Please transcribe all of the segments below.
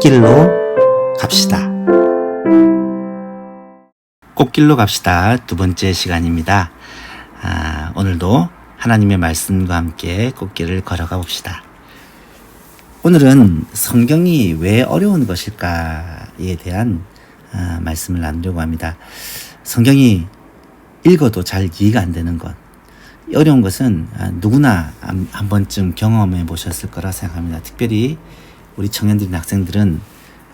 꽃길로 갑시다. 꽃길로 갑시다. 두 번째 시간입니다. 오늘도 하나님의 말씀과 함께 꽃길을 걸어가 봅시다. 오늘은 성경이 왜 어려운 것일까에 대한 말씀을 나누려고 합니다. 성경이 읽어도 잘 이해가 안 되는 것. 어려운 것은 누구나 한 번쯤 경험해 보셨을 거라 생각합니다. 특별히 우리 청년들이나 학생들은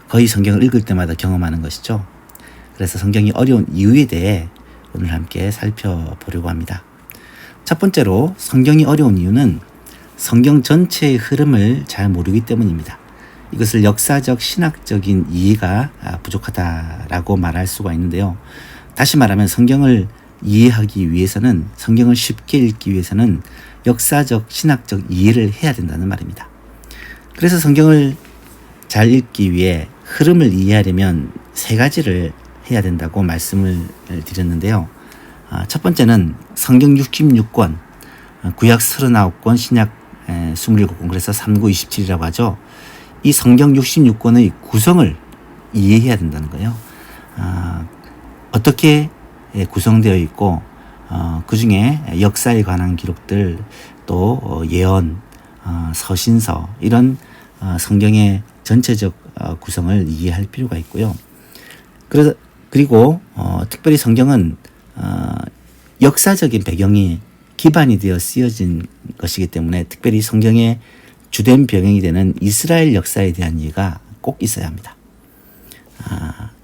거의 성경을 읽을 때마다 경험하는 것이죠. 그래서 성경이 어려운 이유에 대해 오늘 함께 살펴보려고 합니다. 첫 번째로 성경이 어려운 이유는 성경 전체의 흐름을 잘 모르기 때문입니다. 이것을 역사적, 신학적인 이해가 부족하다라고 말할 수가 있는데요. 다시 말하면 성경을 이해하기 위해서는, 성경을 쉽게 읽기 위해서는 역사적, 신학적 이해를 해야 된다는 말입니다. 그래서 성경을 잘 읽기 위해 흐름을 이해하려면 세 가지를 해야 된다고 말씀을 드렸는데요. 첫 번째는 성경 66권, 구약 39권, 신약 27권, 그래서 3927이라고 하죠. 이 성경 66권의 구성을 이해해야 된다는 거예요. 어떻게 구성되어 있고, 그 중에 역사에 관한 기록들, 또 예언, 서신서, 이런 성경의 전체적 구성을 이해할 필요가 있고요. 그리고 특별히 성경은 역사적인 배경이 기반이 되어 쓰여진 것이기 때문에 특별히 성경의 주된 배경이 되는 이스라엘 역사에 대한 이해가 꼭 있어야 합니다.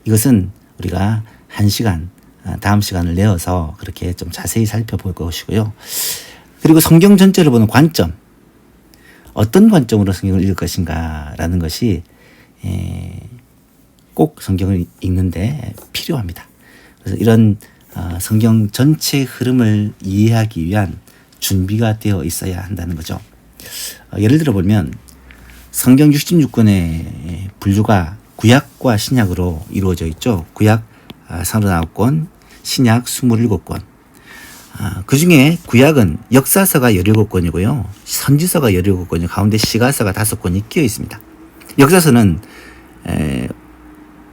이것은 우리가 다음 시간을 내어서 그렇게 좀 자세히 살펴볼 것이고요. 그리고 성경 전체를 보는 관점, 어떤 관점으로 성경을 읽을 것인가 라는 것이 꼭 성경을 읽는데 필요합니다. 그래서 이런 성경 전체의 흐름을 이해하기 위한 준비가 되어 있어야 한다는 거죠. 예를 들어 보면 성경 66권의 분류가 구약과 신약으로 이루어져 있죠. 구약 39권, 신약 27권. 그 중에 구약은 역사서가 17권이고요. 선지서가 17권이고 가운데 시가서가 5권이 끼어 있습니다. 역사서는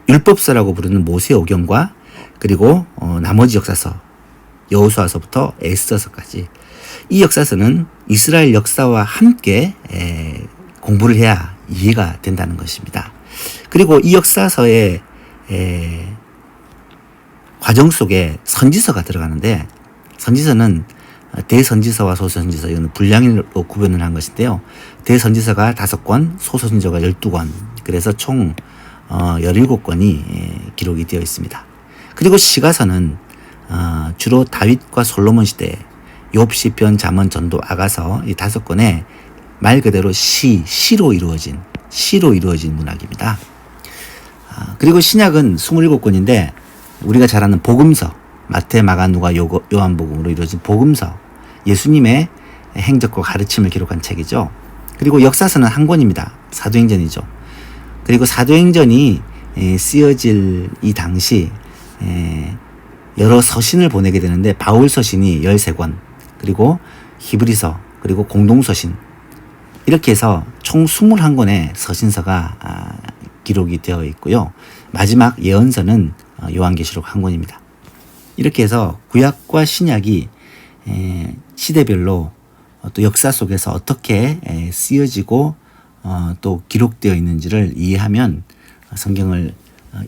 율법서라고 부르는 모세오경과 그리고 나머지 역사서, 여호수아서부터 에스더서까지 이 역사서는 이스라엘 역사와 함께 공부를 해야 이해가 된다는 것입니다. 그리고 이 역사서의 과정 속에 선지서가 들어가는데, 선지서는 대선지서와 소선지서, 이건 분량으로 구분을 한 것인데요. 대선지서가 5권, 소선지서가 12권, 그래서 총 17권이 기록이 되어 있습니다. 그리고 시가서는 주로 다윗과 솔로몬 시대, 욥, 시편, 잠언, 전도, 아가서 이 5권의 말 그대로 시로 이루어진 문학입니다. 그리고 신약은 27권인데 우리가 잘 아는 복음서, 마태, 마가, 누가, 요한복음으로 이루어진 복음서, 예수님의 행적과 가르침을 기록한 책이죠. 그리고 역사서는 한 권입니다. 사도행전이죠. 그리고 사도행전이 쓰여질 이 당시 여러 서신을 보내게 되는데 바울 서신이 13권, 그리고 히브리서, 그리고 공동서신, 이렇게 해서 총 21권의 서신서가 기록이 되어 있고요. 마지막 예언서는 요한계시록 1권입니다. 이렇게 해서 구약과 신약이 시대별로 또 역사 속에서 어떻게 쓰여지고 또 기록되어 있는지를 이해하면 성경을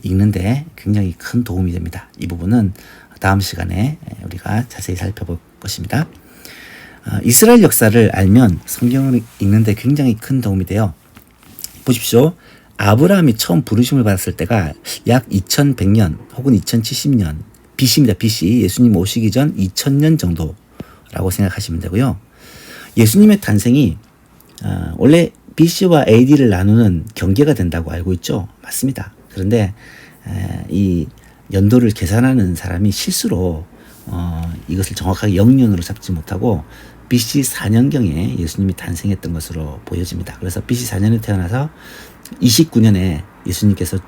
읽는데 굉장히 큰 도움이 됩니다. 이 부분은 다음 시간에 우리가 자세히 살펴볼 것입니다. 이스라엘 역사를 알면 성경을 읽는데 굉장히 큰 도움이 돼요. 보십시오. 아브라함이 처음 부르심을 받았을 때가 약 2100년 혹은 2070년 BC입니다. BC. 예수님 오시기 전 2000년 정도라고 생각하시면 되고요. 예수님의 탄생이 원래 BC와 AD를 나누는 경계가 된다고 알고 있죠. 맞습니다. 그런데 이 연도를 계산하는 사람이 실수로 이것을 정확하게 영년으로 잡지 못하고 BC 4년경에 예수님이 탄생했던 것으로 보여집니다. 그래서 BC 4년에 태어나서 29년에 예수님께서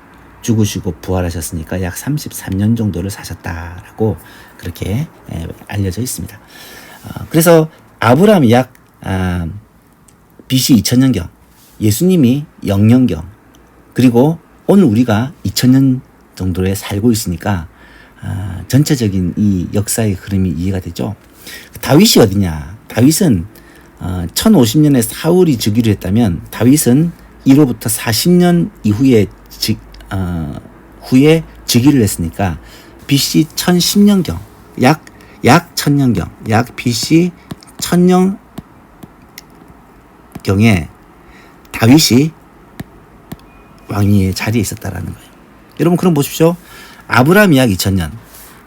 죽으시고 부활하셨으니까 약 33년 정도를 사셨다라고 그렇게 알려져 있습니다. 그래서 아브라함이 약 BC 2000년경, 예수님이 0년경, 그리고 오늘 우리가 2000년 정도에 살고 있으니까 전체적인 이 역사의 흐름이 이해가 되죠. 다윗이 어디냐? 다윗은 1050년에 사울이 즉위를 했다면 다윗은 이로부터 40년 이후에 후에 즉위를 했으니까 BC 1010년경 약 1000년경 약 BC 1000년경에 다윗이 왕위의 자리에 있었다라는 거예요. 여러분 그럼 보십시오. 아브라함이 약 2000년,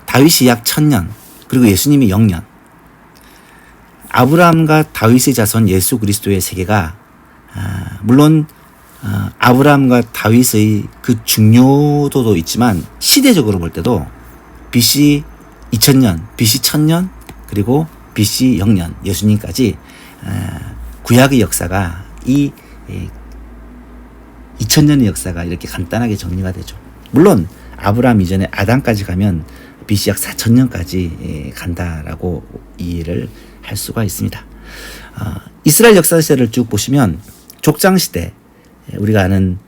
다윗이 약 1000년, 그리고 예수님이 0년. 아브라함과 다윗의 자손 예수 그리스도의 세계가 물론 아브라함과 다윗의 그 중요도도 있지만 시대적으로 볼 때도 BC 2000년, BC 1000년, 그리고 BC 0년 예수님까지 구약의 역사가 이 2000년의 역사가 이렇게 간단하게 정리가 되죠. 물론 아브라함 이전에 아담까지 가면 BC 약 4000년까지 간다라고 이해를 할 수가 있습니다. 이스라엘 역사시대를 쭉 보시면 족장시대, 우리가 아는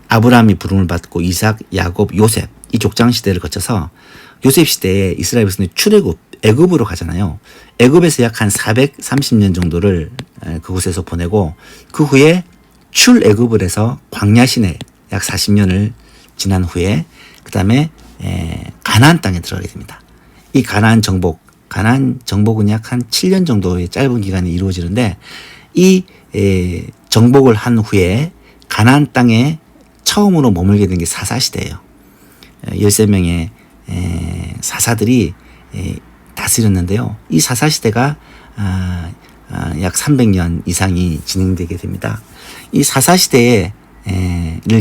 아브라함이 부름을 받고 이삭, 야곱, 요셉, 이 족장시대를 거쳐서 요셉 시대에 이스라엘 백성이 출애굽, 애굽으로 가잖아요. 애굽에서 약 한 430년 정도를 그곳에서 보내고 그 후에 출애굽을 해서 광야 시내 약 40년을 지난 후에 그 다음에 가나안 땅에 들어가게 됩니다. 이 가나안 정복은 약 한 7년 정도의 짧은 기간이 이루어지는데 이 정복을 한 후에 가나안 땅에 처음으로 머물게 된 게 사사시대예요. 13명의 사사들이 다스렸는데요. 이 사사시대가 약 300년 이상이 진행되게 됩니다. 이 사사시대를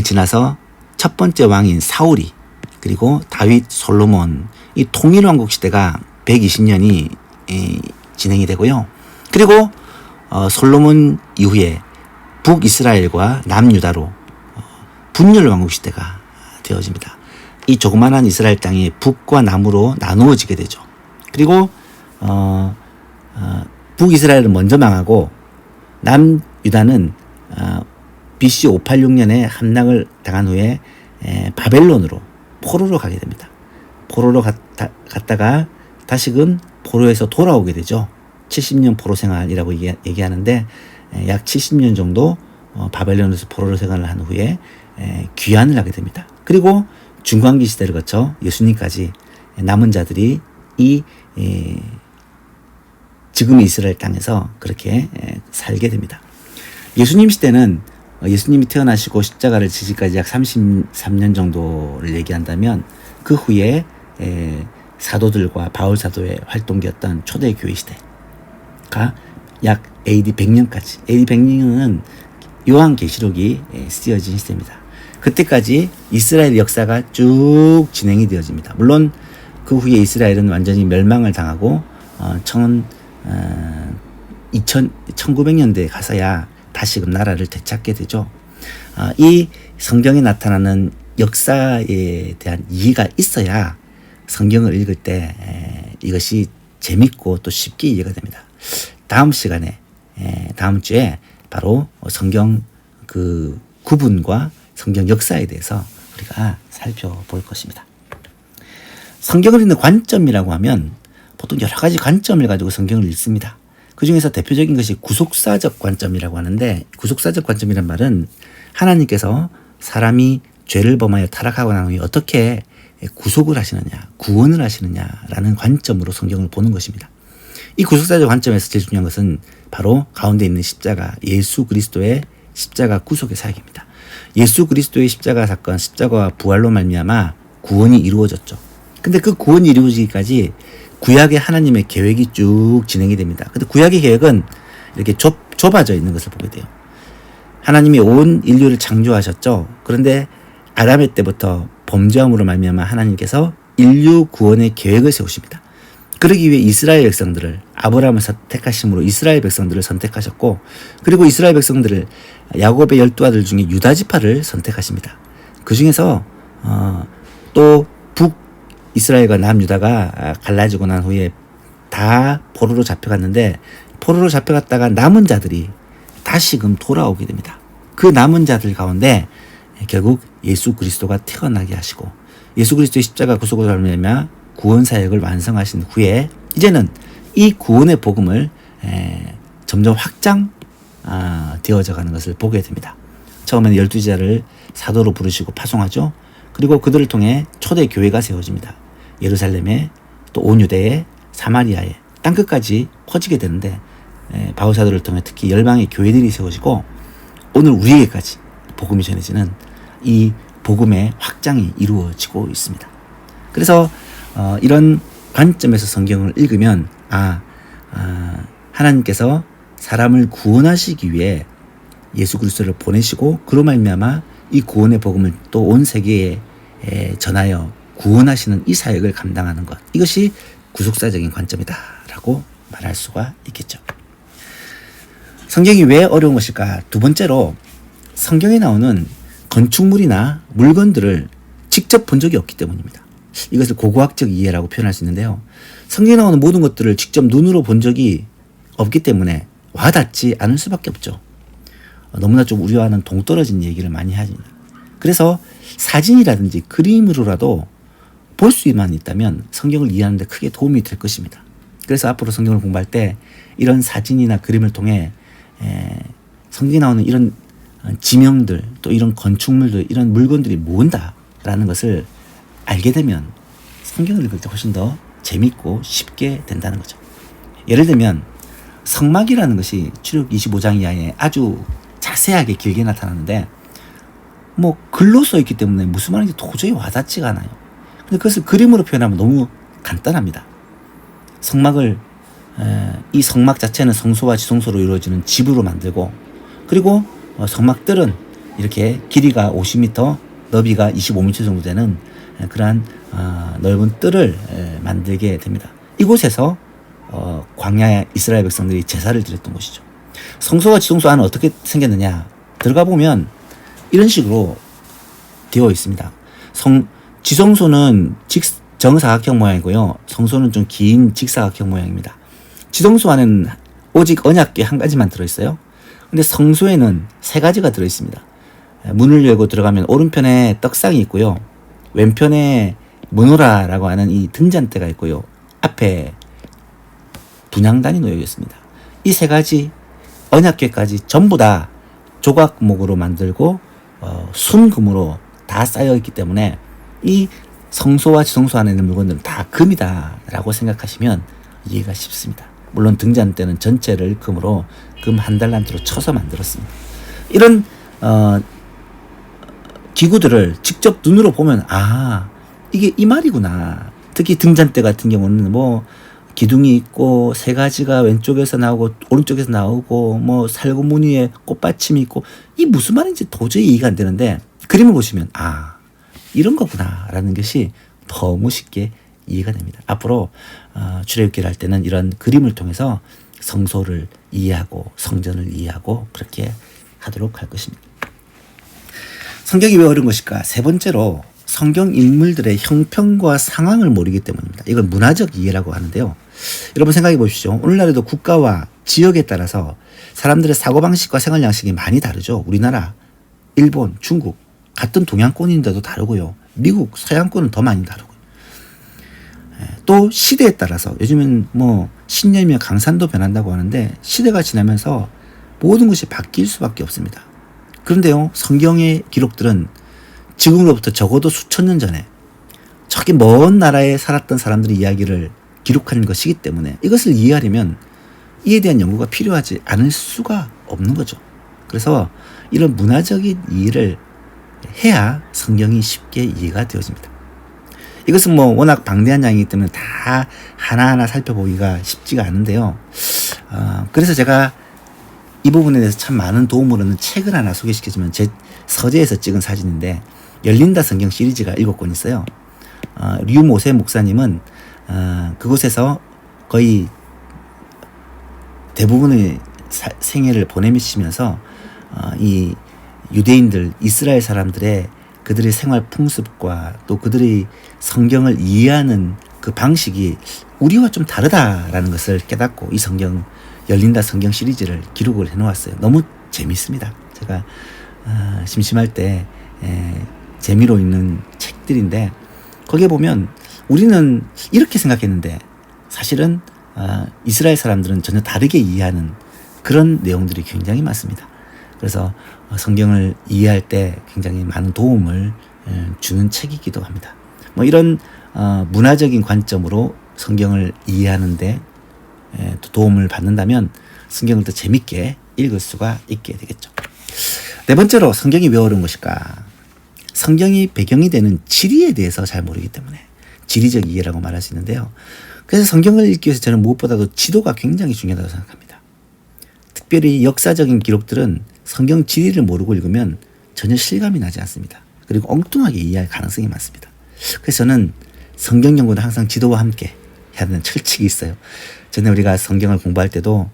지나서 첫 번째 왕인 사울이, 그리고 다윗, 솔로몬, 이 통일왕국 시대가 120년이 진행이 되고요. 그리고 솔로몬 이후에 북이스라엘과 남유다로 분열왕국 시대가 되어집니다. 이 조그만한 이스라엘 땅이 북과 남으로 나누어지게 되죠. 그리고 북이스라엘은 먼저 망하고 남유다는 BC 586년에 함락을 당한 후에 바벨론으로 포로로 가게 됩니다. 포로로 갔다가 다시금 포로에서 돌아오게 되죠. 70년 포로 생활이라고 얘기하는데 약 70년 정도 바벨론에서 포로로 생활을 한 후에 귀환을 하게 됩니다. 그리고 중간기 시대를 거쳐 예수님까지 남은 자들이 이 지금의 이스라엘 땅에서 그렇게 살게 됩니다. 예수님 시대는 예수님이 태어나시고 십자가를 지시까지 약 33년 정도를 얘기한다면 그 후에 사도들과 바울 사도의 활동기였던 초대 교회 시대가 약 AD 100년까지, AD 100년은 요한계시록이 쓰여진 시대입니다. 그때까지 이스라엘 역사가 쭉 진행이 되어집니다. 물론 그 후에 이스라엘은 완전히 멸망을 당하고 1900년대에 가서야 다시금 나라를 되찾게 되죠. 이 성경에 나타나는 역사에 대한 이해가 있어야 성경을 읽을 때 이것이 재밌고 또 쉽게 이해가 됩니다. 다음 시간에 다음 주에 바로 성경 그 구분과 성경 역사에 대해서 우리가 살펴볼 것입니다. 성경을 읽는 관점이라고 하면 보통 여러 가지 관점을 가지고 성경을 읽습니다. 그 중에서 대표적인 것이 구속사적 관점이라고 하는데, 구속사적 관점이란 말은 하나님께서 사람이 죄를 범하여 타락하고 난 후에 어떻게 구속을 하시느냐, 구원을 하시느냐라는 관점으로 성경을 보는 것입니다. 이 구속사적 관점에서 제일 중요한 것은 바로 가운데 있는 십자가, 예수 그리스도의 십자가 구속의 사역입니다. 예수 그리스도의 십자가 사건, 십자가와 부활로 말미암아 구원이 이루어졌죠. 근데 그 구원이 이루어지기까지 구약의 하나님의 계획이 쭉 진행이 됩니다. 근데 구약의 계획은 이렇게 좁아져 있는 것을 보게 돼요. 하나님이 온 인류를 창조하셨죠. 그런데 아담의 때부터 범죄함으로 말미암아 하나님께서 인류 구원의 계획을 세우십니다. 그러기 위해 이스라엘 백성들을, 아브라함을 선택하심으로 이스라엘 백성들을 선택하셨고, 그리고 이스라엘 백성들을 야곱의 12아들 중에 유다 지파를 선택하십니다. 그 중에서 또 북이스라엘과 남유다가 갈라지고 난 후에 다 포로로 잡혀갔는데, 포로로 잡혀갔다가 남은 자들이 다시금 돌아오게 됩니다. 그 남은 자들 가운데 결국 예수 그리스도가 태어나게 하시고 예수 그리스도의 십자가 구속으로 말미암아 구원 사역을 완성하신 후에 이제는 이 구원의 복음을 점점 확장 되어져 가는 것을 보게 됩니다. 처음에는 12제자를 사도로 부르시고 파송하죠. 그리고 그들을 통해 초대 교회가 세워집니다. 예루살렘에 또 온 유대에 사마리아에 땅끝까지 퍼지게 되는데 바울 사도를 통해 특히 열방의 교회들이 세워지고 오늘 우리에게까지 복음이 전해지는 이 복음의 확장이 이루어지고 있습니다. 그래서 이런 관점에서 성경을 읽으면 하나님께서 사람을 구원하시기 위해 예수 그리스도를 보내시고 그로 말미암아 이 구원의 복음을 또 온 세계에 전하여 구원하시는 이 사역을 감당하는 것, 이것이 구속사적인 관점이다라고 말할 수가 있겠죠. 성경이 왜 어려운 것일까? 두 번째로 성경에 나오는 건축물이나 물건들을 직접 본 적이 없기 때문입니다. 이것을 고고학적 이해라고 표현할 수 있는데요. 성경에 나오는 모든 것들을 직접 눈으로 본 적이 없기 때문에 와닿지 않을 수밖에 없죠. 너무나 좀 우리와는 동떨어진 얘기를 많이 합니다. 그래서 사진이라든지 그림으로라도 볼 수만 있다면 성경을 이해하는 데 크게 도움이 될 것입니다. 그래서 앞으로 성경을 공부할 때 이런 사진이나 그림을 통해 성경에 나오는 이런 지명들, 또 이런 건축물들, 이런 물건들이 뭔다라는 것을 알게 되면 성경을 읽을 때 훨씬 더 재밌고 쉽게 된다는 거죠. 예를 들면 성막이라는 것이 출애굽 25장 이하에 아주 자세하게 길게 나타나는데 글로 써 있기 때문에 무슨 말인지 도저히 와닿지가 않아요. 근데 그것을 그림으로 표현하면 너무 간단합니다. 성막을 이 성막 자체는 성소와 지성소로 이루어지는 집으로 만들고, 그리고 성막들은 이렇게 길이가 50m, 너비가 25m 정도 되는 그러한 넓은 뜰을 만들게 됩니다. 이곳에서 광야의 이스라엘 백성들이 제사를 드렸던 곳이죠. 성소와 지성소 안은 어떻게 생겼느냐? 들어가 보면 이런 식으로 되어 있습니다. 지성소는 정사각형 모양이고요. 성소는 좀 긴 직사각형 모양입니다. 지성소 안에는 오직 언약궤 한 가지만 들어있어요. 근데 성소에는 세 가지가 들어있습니다. 문을 열고 들어가면 오른편에 떡상이 있고요. 왼편에 문호라라고 하는 이 등잔대가 있고요. 앞에 분향단이 놓여 있습니다. 이 세 가지 언약궤까지 전부 다 조각목으로 만들고 순금으로 다 쌓여 있기 때문에 이 성소와 지성소 안에 있는 물건들은 다 금이다라고 생각하시면 이해가 쉽습니다. 물론 등잔대는 전체를 금으로 금 한 달란트로 쳐서 만들었습니다. 이런 기구들을 직접 눈으로 보면 이게 이 말이구나. 특히 등잔대 같은 경우는 기둥이 있고 세 가지가 왼쪽에서 나오고 오른쪽에서 나오고 살구무늬에 꽃받침이 있고 이 무슨 말인지 도저히 이해가 안 되는데 그림을 보시면 이런 거구나라는 것이 너무 쉽게 이해가 됩니다. 앞으로 출애굽기를 할 때는 이런 그림을 통해서 성소를 이해하고 성전을 이해하고 그렇게 하도록 할 것입니다. 성경이 왜 어려운 것일까? 세 번째로 성경 인물들의 형편과 상황을 모르기 때문입니다. 이건 문화적 이해라고 하는데요. 여러분 생각해 보십시오. 오늘날에도 국가와 지역에 따라서 사람들의 사고방식과 생활 양식이 많이 다르죠. 우리나라, 일본, 중국 같은 동양권인데도 다르고요. 미국, 서양권은 더 많이 다르고요. 또 시대에 따라서 요즘은 신념이며 강산도 변한다고 하는데 시대가 지나면서 모든 것이 바뀔 수밖에 없습니다. 그런데요, 성경의 기록들은 지금으로부터 적어도 수천 년 전에 저기 먼 나라에 살았던 사람들의 이야기를 기록한 것이기 때문에 이것을 이해하려면 이에 대한 연구가 필요하지 않을 수가 없는 거죠. 그래서 이런 문화적인 이해를 해야 성경이 쉽게 이해가 되어집니다. 이것은 워낙 방대한 양이기 때문에 다 하나하나 살펴보기가 쉽지가 않은데요. 그래서 제가 이 부분에 대해서 참 많은 도움을 얻는 책을 하나 소개시켜주면 제 서재에서 찍은 사진인데 열린다 성경 시리즈가 7권 있어요. 류모세 목사님은 그곳에서 거의 대부분의 생애를 보내시면서 이 유대인들, 이스라엘 사람들의 그들의 생활 풍습과 또 그들의 성경을 이해하는 그 방식이 우리와 좀 다르다라는 것을 깨닫고 이 열린다 성경 시리즈를 기록을 해놓았어요. 너무 재밌습니다. 제가 심심할 때 재미로 읽는 책들인데 거기에 보면 우리는 이렇게 생각했는데 사실은 이스라엘 사람들은 전혀 다르게 이해하는 그런 내용들이 굉장히 많습니다. 그래서 성경을 이해할 때 굉장히 많은 도움을 주는 책이기도 합니다. 뭐 이런 문화적인 관점으로 성경을 이해하는데 또 도움을 받는다면 성경을 더 재밌게 읽을 수가 있게 되겠죠. 네 번째로 성경이 왜 어려운 것일까? 성경이 배경이 되는 지리에 대해서 잘 모르기 때문에 지리적 이해라고 말할 수 있는데요. 그래서 성경을 읽기 위해서 저는 무엇보다도 지도가 굉장히 중요하다고 생각합니다. 특별히 역사적인 기록들은 성경 지리를 모르고 읽으면 전혀 실감이 나지 않습니다. 그리고 엉뚱하게 이해할 가능성이 많습니다. 그래서 저는 성경 연구는 항상 지도와 함께 해야 되는 철칙이 있어요. 전에 우리가 성경을 공부할 때도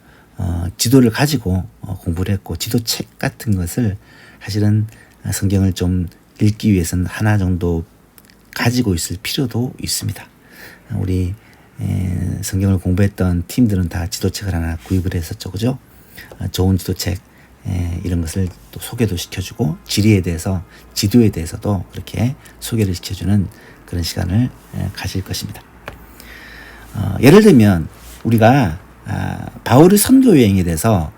지도를 가지고 공부를 했고 지도책 같은 것을 사실은 성경을 좀 읽기 위해서는 하나 정도 가지고 있을 필요도 있습니다. 우리 성경을 공부했던 팀들은 다 지도책을 하나 구입을 했었죠. 그죠? 좋은 지도책 이런 것을 또 소개도 시켜주고 지리에 대해서 지도에 대해서도 그렇게 소개를 시켜주는 그런 시간을 가질 것입니다. 예를 들면 우리가 바울의 선교 여행에 대해서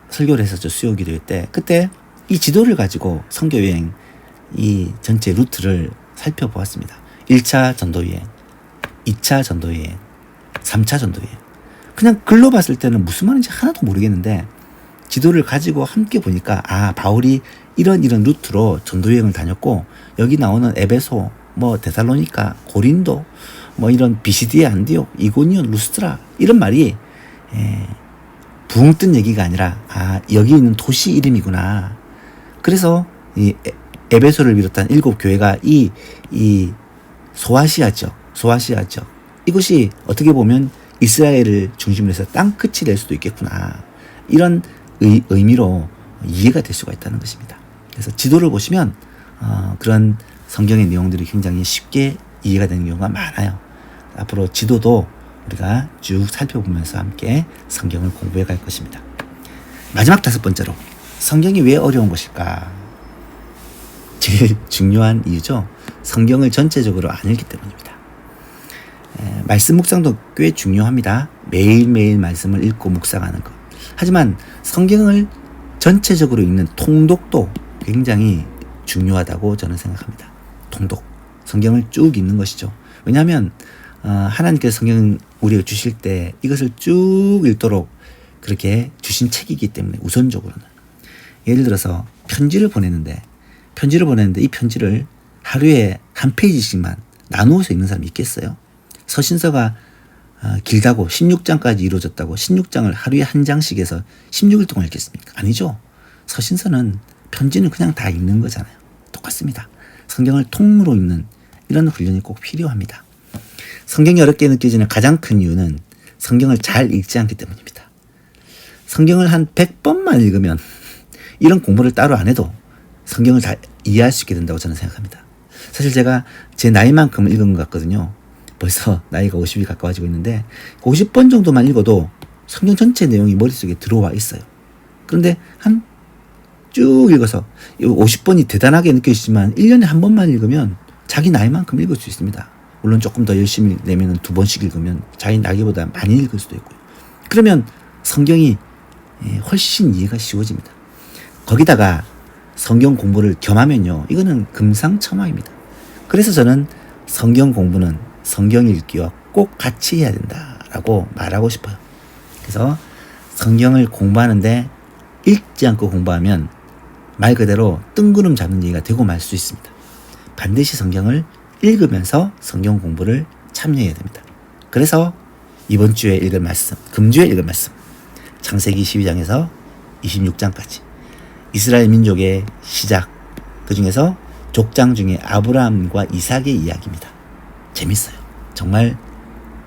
설교를 했었죠. 수요 기도회 때. 그때 이 지도를 가지고 선교 여행 이 전체 루트를 살펴보았습니다. 1차 전도 여행, 2차 전도 여행, 3차 전도 여행. 그냥 글로 봤을 때는 무슨 말인지 하나도 모르겠는데 지도를 가지고 함께 보니까 바울이 이런 루트로 전도 여행을 다녔고 여기 나오는 에베소, 뭐 데살로니가, 고린도, 뭐 이런 비시디아, 안디옥, 이고니온, 루스트라 이런 말이 붕 뜬 얘기가 아니라 여기 있는 도시 이름이구나. 그래서 이 에베소를 비롯한 7교회가 이 소아시아 지역 이것이 어떻게 보면 이스라엘을 중심으로 해서 땅 끝이 될 수도 있겠구나. 이런 의미로 이해가 될 수가 있다는 것입니다. 그래서 지도를 보시면 그런 성경의 내용들이 굉장히 쉽게 이해가 되는 경우가 많아요. 앞으로 지도도 우리가 쭉 살펴보면서 함께 성경을 공부해 갈 것입니다. 마지막 5번째로 성경이 왜 어려운 것일까? 제일 중요한 이유죠. 성경을 전체적으로 안 읽기 때문입니다. 말씀 묵상도 꽤 중요합니다. 매일매일 말씀을 읽고 묵상하는 것. 하지만 성경을 전체적으로 읽는 통독도 굉장히 중요하다고 저는 생각합니다. 통독. 성경을 쭉 읽는 것이죠. 왜냐하면 하나님께서 성경 우리에게 주실 때 이것을 쭉 읽도록 그렇게 주신 책이기 때문에 우선적으로는. 예를 들어서 편지를 보내는데 이 편지를 하루에 한 페이지씩만 나누어서 읽는 사람이 있겠어요? 서신서가 길다고 16장까지 이루어졌다고 16장을 하루에 한 장씩 해서 16일 동안 읽겠습니까? 아니죠. 서신서는 편지는 그냥 다 읽는 거잖아요. 똑같습니다. 성경을 통으로 읽는 이런 훈련이 꼭 필요합니다. 성경이 어렵게 느껴지는 가장 큰 이유는 성경을 잘 읽지 않기 때문입니다. 성경을 한 100번만 읽으면 이런 공부를 따로 안 해도 성경을 다 이해할 수 있게 된다고 저는 생각합니다. 사실 제가 제 나이만큼 읽은 것 같거든요. 벌써 나이가 50이 가까워지고 있는데 50번 정도만 읽어도 성경 전체 내용이 머릿속에 들어와 있어요. 그런데 한 쭉 읽어서 50번이 대단하게 느껴지지만 1년에 한 번만 읽으면 자기 나이만큼 읽을 수 있습니다. 물론 조금 더 열심히 내면 2번씩 읽으면 자기 나이보다 많이 읽을 수도 있고요. 그러면 성경이 훨씬 이해가 쉬워집니다. 거기다가 성경 공부를 겸하면요. 이거는 금상첨화입니다. 그래서 저는 성경 공부는 성경 읽기와 꼭 같이 해야 된다라고 말하고 싶어요. 그래서 성경을 공부하는데 읽지 않고 공부하면 말 그대로 뜬구름 잡는 얘기가 되고 말 수 있습니다. 반드시 성경을 읽으면서 성경 공부를 참여해야 됩니다. 그래서 이번 주에 읽을 말씀, 금주에 읽을 말씀, 창세기 12장에서 26장까지 이스라엘 민족의 시작, 그 중에서 족장 중에 아브라함과 이삭의 이야기입니다. 재밌어요. 정말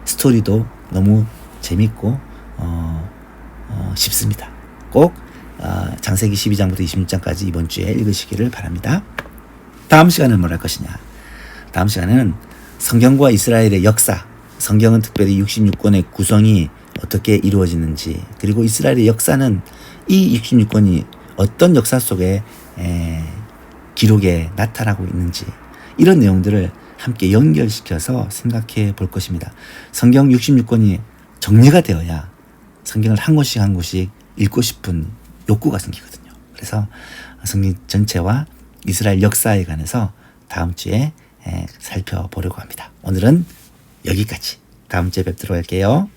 스토리도 너무 재밌고 쉽습니다. 꼭 창세기 12장부터 26장까지 이번 주에 읽으시기를 바랍니다. 다음 시간은 뭘 할 것이냐? 다음 시간에는 성경과 이스라엘의 역사, 성경은 특별히 66권의 구성이 어떻게 이루어지는지, 그리고 이스라엘의 역사는 이 66권이 어떤 역사 속에 기록에 나타나고 있는지 이런 내용들을 함께 연결시켜서 생각해 볼 것입니다. 성경 66권이 정리가 되어야 성경을 한 곳씩 한 곳씩 읽고 싶은 욕구가 생기거든요. 그래서 성경 전체와 이스라엘 역사에 관해서 다음 주에 살펴보려고 합니다. 오늘은 여기까지. 다음 주에 뵙도록 할게요.